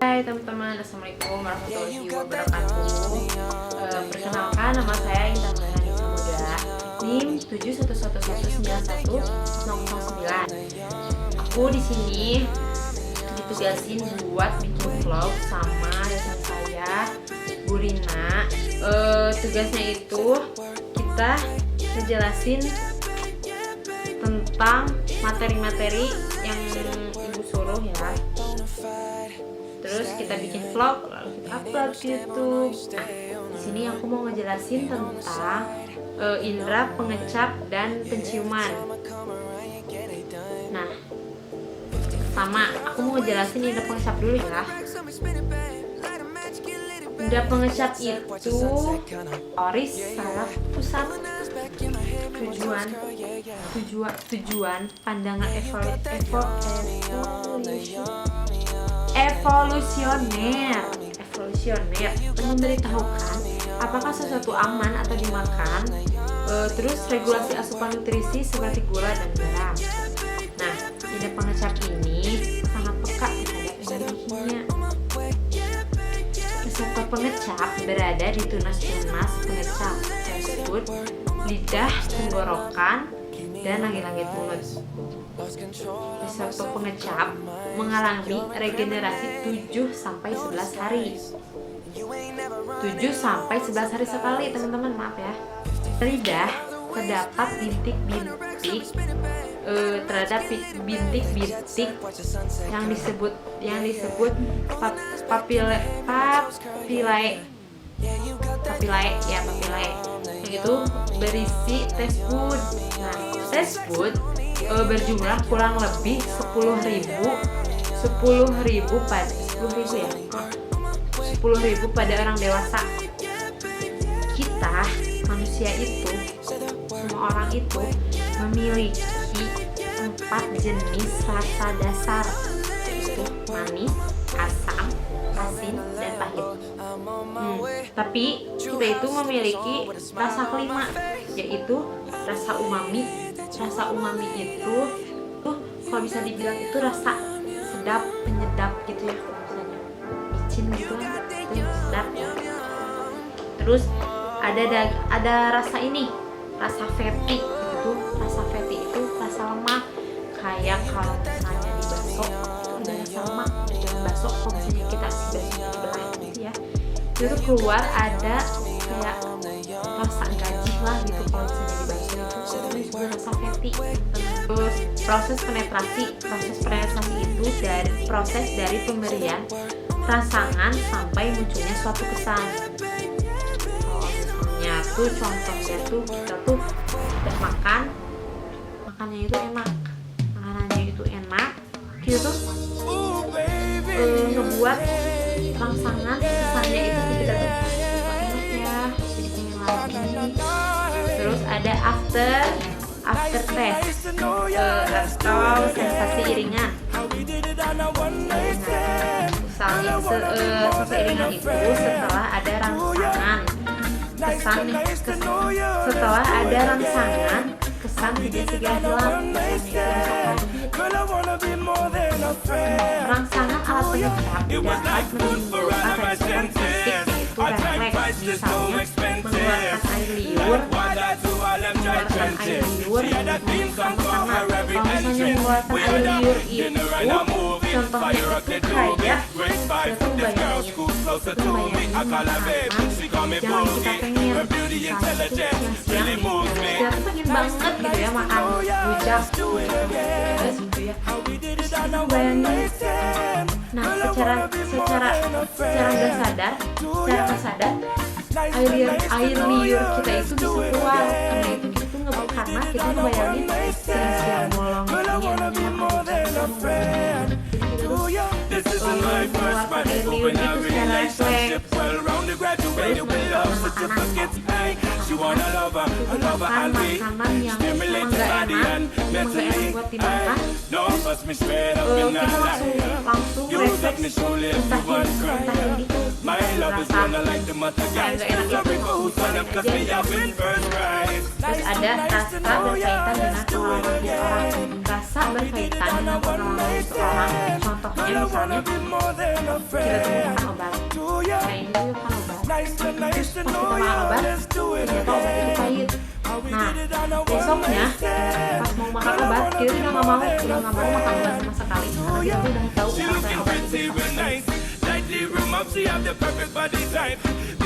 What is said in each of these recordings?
Hai teman-teman, assalamualaikum warahmatullahi wabarakatuh. Perkenalkan, nama saya Intan Maharani Samuda, NIM 711191009. Aku di sini ditugasin buat bikin vlog sama dosen saya, Bu Rina. Tugasnya itu kita ngejelasin tentang materi-materi yang ibu suruh ya. Terus kita bikin vlog, lalu kita upload ke YouTube. Nah, di sini aku mau ngejelasin tentang indera pengecap dan penciuman. Nah, pertama aku mau ngejelasin indera pengecap dulu ya. Indera pengecap itu oris saraf pusat tujuan pandangan evolusioner memberitahukan apakah sesuatu aman atau dimakan, terus regulasi asupan nutrisi seperti gula dan garam. Nah, indera pengecap ini sangat peka terhadap energi kimia. Reseptor pengecap berada di tunas-tunas pengecap tersebut, lidah, tenggorokan, dan langit-langit mulut. Reseptor pengecap mengalami regenerasi 7-11 hari. 7-11 hari sekali, teman-teman, maaf ya. Lidah terdapat bintik-bintik yang disebut papillae itu berisi test food. Nah, test food berjumlah kurang lebih 10.000 pada orang dewasa. Kita manusia itu, semua orang itu memiliki 4 jenis rasa dasar, yaitu manis, asam, asin, dan pahit. Tapi kita itu memiliki rasa kelima, yaitu rasa umami. Rasa umami itu kalau bisa dibilang itu rasa sedap, penyedap gitu ya, kalau misalnya micin gitu itu sedap. Terus ada rasa ini, rasa fatty. Rasa fatty itu rasa lemak, kayak kalau misalnya di bakso itu ada rasa lemak dalam bakso. Kalau misalnya kita belah gitu ya, itu keluar ada kayak rasa gaji lah gitu. Kalau misalnya di bakso itu juga rasa fatty. Terus proses penetrasi itu proses dari pemberian rangsangan sampai munculnya suatu kesan. Contohnya tuh kita tuh udah makanannya itu enak, kita tuh ngebuat rangsangan kesannya itu kita tuh enak ya, jadi pengen lagi. Terus ada after taste atau sensasi iringan. Misalnya seiringan itu setelah ada rangsangan kesan tidak segera hilang. Rangsangan alat pengecap dapat menimbulkan respon fisik, yaitu refleks, misalnya mengeluarkan air liur sama-sama. Kalau misalnya mengeluarkan air liur itu contohnya itu kayak kita bayangin makanan jangan kita pengen, misalnya itu siang kita tuh pengen banget gitu ya makan rujak gitu ya, bayangin. Nah, secara nggak sadar air liur kita itu bisa keluar. Karena itu kita tuh karena kita bayangin siang-siang bolong ini mengeluarkan air liur itu secara refleks. Makan makanan yang memang gak enak buat dimakan, kita langsung refleks entah ini rasa yang gak enak itu. Terus ada rasa berkaitan dengan pengalaman orang. Rasa berkaitan dengan pengalaman seseorang. Contohnya misalnya kita tuh makan obat, kayak ini tuh makan obat, terus pas kita makan obat ternyata obat itu pahit. Nah besoknya pas mau makan obat kita tuh udah nggak mau makan obat sama sekali karena kita tuh udah tahu rasanya obat itu pahit.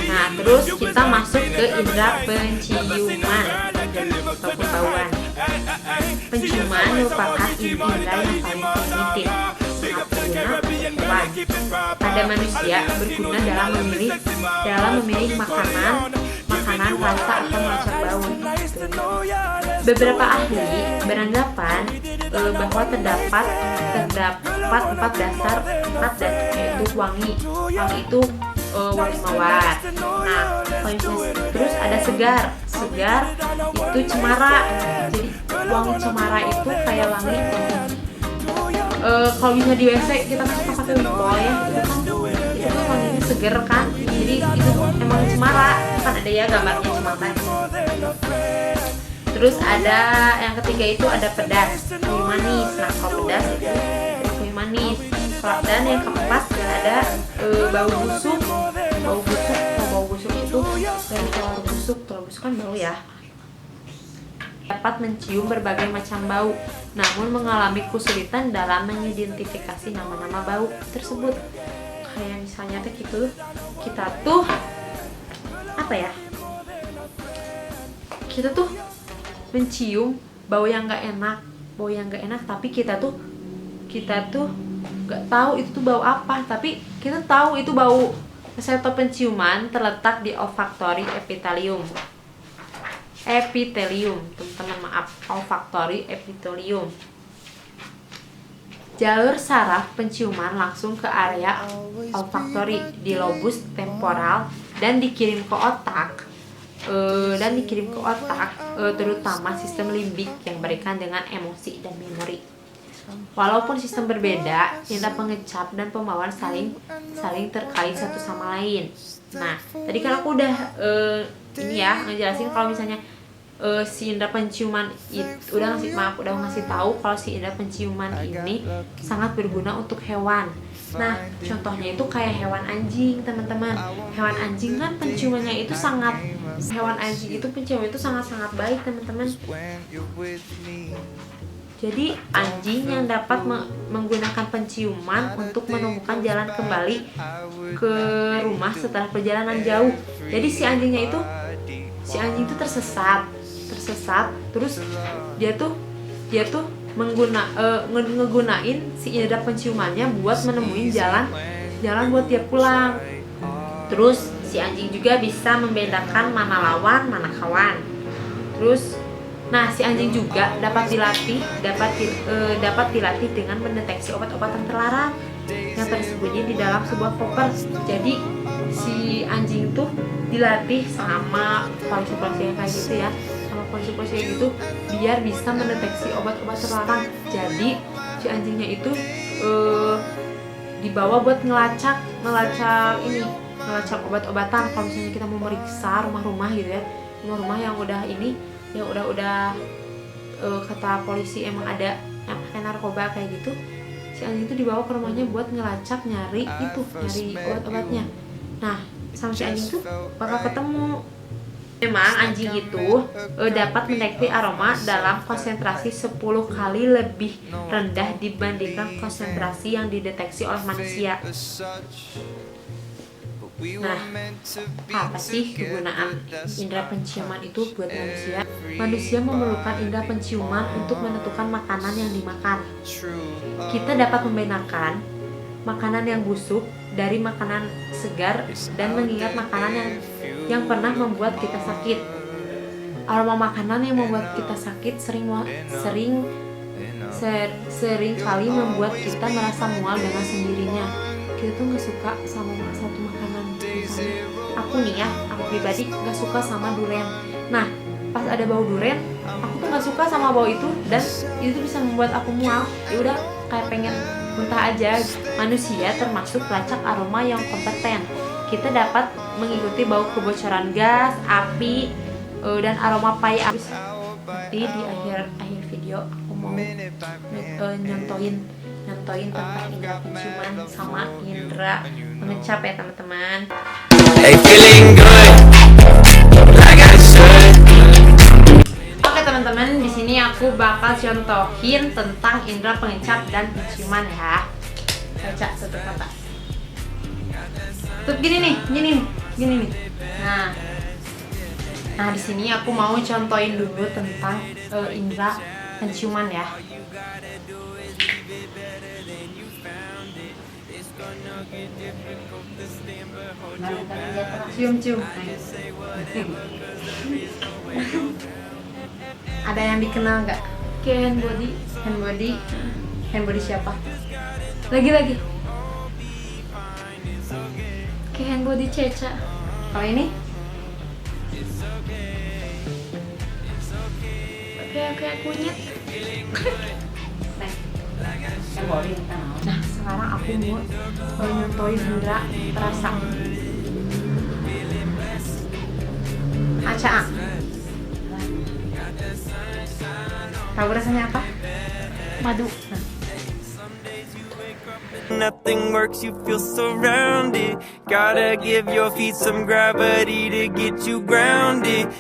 Nah terus kita masuk ke indera penciuman dan kebauan. Penciuman merupakan indera yang paling primitif, sangat berguna hewan. Pada manusia berguna dalam memilih makanan, rasa atau melacak bau. Beberapa ahli beranggapan bahwa terdapat 4 dasar yaitu wangi itu wangi mawar. Nah, terus ada segar itu cemara. Jadi wangi cemara itu kayak wangi kalau bisa di WC kita suka pakai wimpol ya, itu kan wanginya seger kan, jadi itu emang cemara kan, ada ya gambarnya cemara. Terus ada yang ketiga itu ada pedas, kayu manis. Nah kalau pedas itu kayu manis. Dan yang keempat ada bau busuk. Bau busuk itu dari telur busuk kan bau ya. Dapat mencium berbagai macam bau, namun mengalami kesulitan dalam mengidentifikasi nama-nama bau tersebut. Kayak misalnya gitu, kita tuh apa ya? Kita tuh mencium bau yang nggak enak, tapi kita tuh nggak tahu itu tuh bau apa, tapi kita tahu itu bau. Reseptor penciuman terletak di olfaktori epitelium, teman-teman, maaf, olfaktori epitelium. Jalur saraf penciuman langsung ke area olfaktori di lobus temporal dan dikirim ke otak, terutama sistem limbik yang berkaitan dengan emosi dan memori. Walaupun sistem berbeda, indera pengecap dan pembawaan saling terkait satu sama lain. Nah, tadi kan aku udah ngejelasin kalau misalnya si indera penciuman itu udah ngasih tahu kalau si indera penciuman ini sangat berguna untuk hewan. Nah, contohnya itu kayak hewan anjing, teman-teman. Hewan anjing kan penciumannya itu sangat baik, teman-teman. Jadi anjing yang dapat menggunakan penciuman untuk menemukan jalan kembali ke rumah setelah perjalanan jauh. Jadi si anjing itu tersesat, terus dia tuh ngegunain si indera penciumannya buat menemuin jalan buat dia pulang. Terus si anjing juga bisa membedakan mana lawan, mana kawan. Terus si anjing juga dapat dilatih dengan mendeteksi obat-obatan terlarang yang tersembunyi di dalam sebuah koper. Jadi si anjing tuh dilatih sama polisi-polisi yang kayak gitu ya, biar bisa mendeteksi obat-obat terlarang. Jadi si anjingnya itu dibawa buat ngelacak obat-obatan. Kalau misalnya kita mau meriksa rumah-rumah gitu ya, rumah-rumah yang udah kata polisi emang ada yang pakai narkoba kayak gitu, si anjing itu dibawa ke rumahnya buat ngelacak nyari obat-obatnya. Nah, sama si anjing tuh bakal ketemu. Memang anjing itu dapat mendeteksi aroma dalam konsentrasi 10 kali lebih rendah dibandingkan konsentrasi yang dideteksi oleh manusia. Nah, apa sih kegunaan indera penciuman itu buat manusia? Manusia memerlukan indera penciuman untuk menentukan makanan yang dimakan. Kita dapat membedakan makanan yang busuk dari makanan segar dan mengingat makanan yang pernah membuat kita sakit. Aroma makanan yang membuat kita sakit sering kali membuat kita merasa mual dengan sendirinya. Kita tuh nggak suka sama satu makanan. Misalnya aku pribadi nggak suka sama durian. Nah, pas ada bau durian, aku tuh nggak suka sama bau itu dan itu bisa membuat aku mual. Ya udah kayak pengen muntah aja. Manusia termasuk pelacak aroma yang kompeten. Kita dapat mengikuti bau kebocoran gas, api, dan aroma pai. Nanti di akhir video aku mau nyontohin nyontoin tentang indera penciuman sama indera pengecap ya teman-teman. Hey, feeling good, like I should. Oke teman-teman, di sini aku bakal contohin tentang indera pengecap dan penciuman ya. Baca tutup mata. Tutup gini nih. Nah di sini aku mau contohin dulu tentang indera penciuman ya. Cium. Ada yang dikenal nggak? Kayak handbody siapa? Lagi. Kayak handbody Ceca. Kalau ini? Kayak kunyit. Nah, sekarang aku mau nyontoin indera rasa. Aca. Tahu rasanya apa? Madu. Nah. Nothing works, you feel surrounded. Gotta give your feet some gravity to get you grounded.